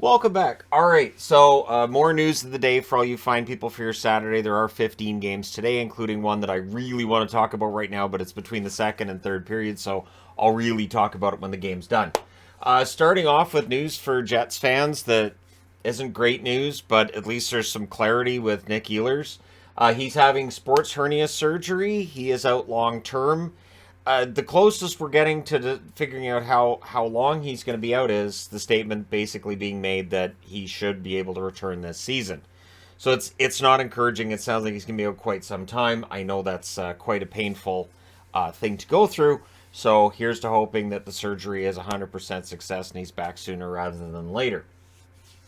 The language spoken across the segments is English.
Welcome back. All right, so more news of the day for all you fine people for your Saturday. There are 15 games today, including one that I really want to talk about right now, but it's between the second and third period, so I'll really talk about it when the game's done. Starting off with news for Jets fans that isn't great news, but at least there's some clarity with Nick Ehlers. He's having sports hernia surgery. He is out long term. The closest we're getting to figuring out how long he's going to be out is the statement basically being made that he should be able to return this season. So it's not encouraging. It sounds like he's going to be out quite some time. I know that's quite a painful thing to go through. So here's to hoping that the surgery is 100% success and he's back sooner rather than later.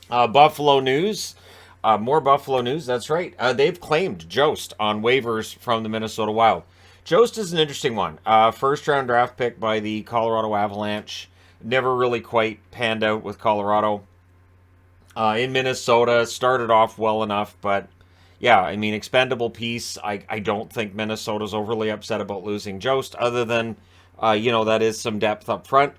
Buffalo news. More Buffalo news. That's right. They've claimed Jost on waivers from the Minnesota Wild. Jost is an interesting one. First round draft pick by the Colorado Avalanche. Never really quite panned out with Colorado. In Minnesota, started off well enough, but yeah, I mean, expendable piece. I don't think Minnesota's overly upset about losing Jost, other than, that is some depth up front.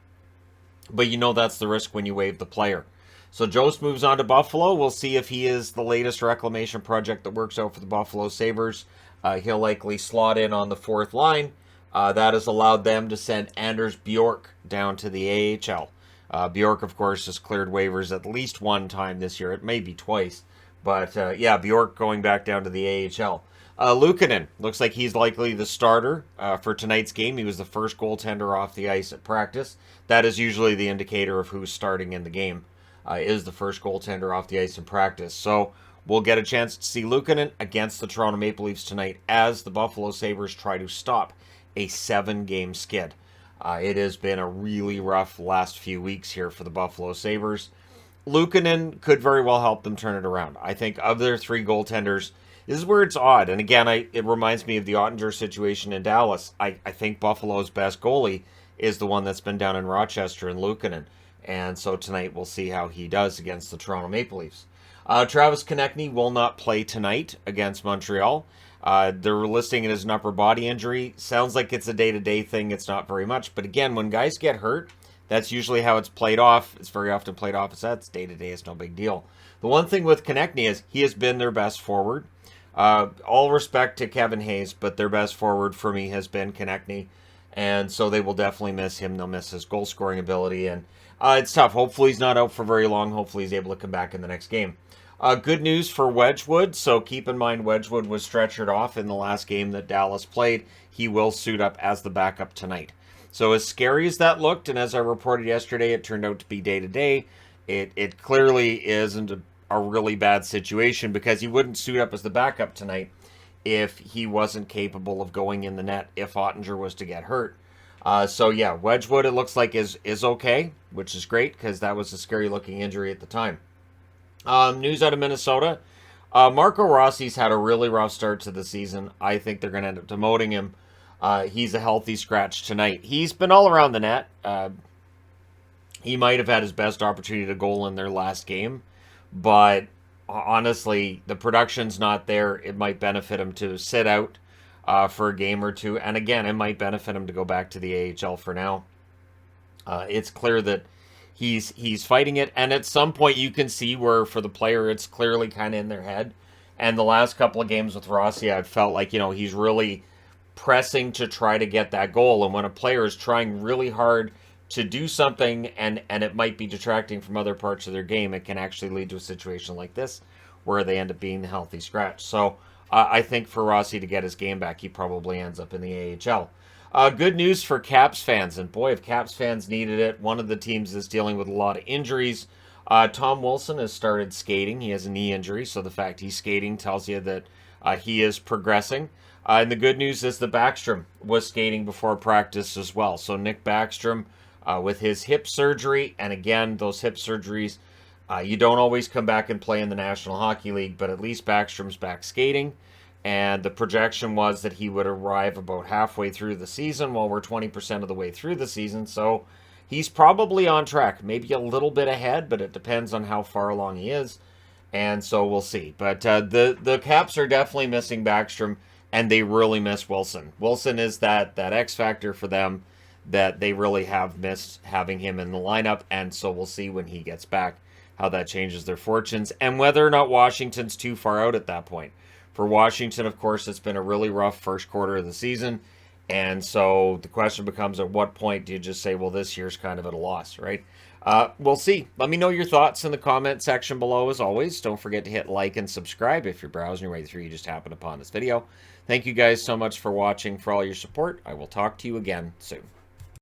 But that's the risk when you waive the player. So Jost moves on to Buffalo. We'll see if he is the latest reclamation project that works out for the Buffalo Sabres. He'll likely slot in on the fourth line. That has allowed them to send Anders Bjork down to the AHL. Bjork, of course, has cleared waivers at least one time this year. It may be twice. But, Bjork going back down to the AHL. Luukkonen, looks like he's likely the starter for tonight's game. He was the first goaltender off the ice at practice. That is usually the indicator of who's starting in the game, is the first goaltender off the ice in practice. So we'll get a chance to see Luukkonen against the Toronto Maple Leafs tonight as the Buffalo Sabres try to stop a 7-game skid. It has been a really rough last few weeks here for the Buffalo Sabres. Luukkonen could very well help them turn it around. I think of their three goaltenders, this is where it's odd. And again, it reminds me of the Ottinger situation in Dallas. I think Buffalo's best goalie is the one that's been down in Rochester in Luukkonen. And so tonight we'll see how he does against the Toronto Maple Leafs. Travis Konechny will not play tonight against Montreal. They're listing it as an upper body injury. Sounds like it's a day-to-day thing. It's not very much. But again, when guys get hurt, that's usually how it's played off. It's very often played off as that's day-to-day. It's no big deal. The one thing with Konechny is he has been their best forward. All respect to Kevin Hayes, but their best forward for me has been Konechny. And so they will definitely miss him. They'll miss his goal-scoring ability. And it's tough. Hopefully he's not out for very long. Hopefully he's able to come back in the next game. Good news for Wedgwood. So keep in mind Wedgwood was stretchered off in the last game that Dallas played. He will suit up as the backup tonight. So as scary as that looked, and as I reported yesterday, it turned out to be day-to-day. It clearly isn't a really bad situation because he wouldn't suit up as the backup tonight if he wasn't capable of going in the net if Ottinger was to get hurt. Wedgwood, it looks like, is okay, which is great because that was a scary-looking injury at the time. News out of Minnesota. Marco Rossi's had a really rough start to the season. I think they're going to end up demoting him. He's a healthy scratch tonight. He's been all around the net. He might have had his best opportunity to goal in their last game, but honestly, the production's not there. It might benefit him to sit out for a game or two, and again, it might benefit him to go back to the AHL for now. It's clear that he's fighting it, and at some point you can see where for the player it's clearly kind of in their head. And the last couple of games with Rossi, I've felt like he's really pressing to try to get that goal, and when a player is trying really hard to do something and it might be detracting from other parts of their game, it can actually lead to a situation like this where they end up being the healthy scratch. So I think for Rossi to get his game back, he probably ends up in the AHL. Good news for Caps fans, and boy, if Caps fans needed it. One of the teams is dealing with a lot of injuries. Tom Wilson has started skating. He has a knee injury, so the fact he's skating tells you that he is progressing. And the good news is that Backstrom was skating before practice as well. So Nick Backstrom with his hip surgery, and again, those hip surgeries, you don't always come back and play in the National Hockey League, but at least Backstrom's back skating. And the projection was that he would arrive about halfway through the season. Well, we're 20% of the way through the season, so he's probably on track. Maybe a little bit ahead, but it depends on how far along he is. And so we'll see. But the Caps are definitely missing Backstrom, and they really miss Wilson. Wilson is that X factor for them that they really have missed having him in the lineup, and so we'll see when he gets back how that changes their fortunes and whether or not Washington's too far out at that point. For Washington, of course, it's been a really rough first quarter of the season, and so the question becomes, at what point do you just say, well, this year's kind of at a loss, right? We'll see. Let me know your thoughts in the comment section below, as always. Don't forget to hit like and subscribe if you're browsing your way through, you just happened upon this video. Thank you guys so much for watching, for all your support. I will talk to you again soon.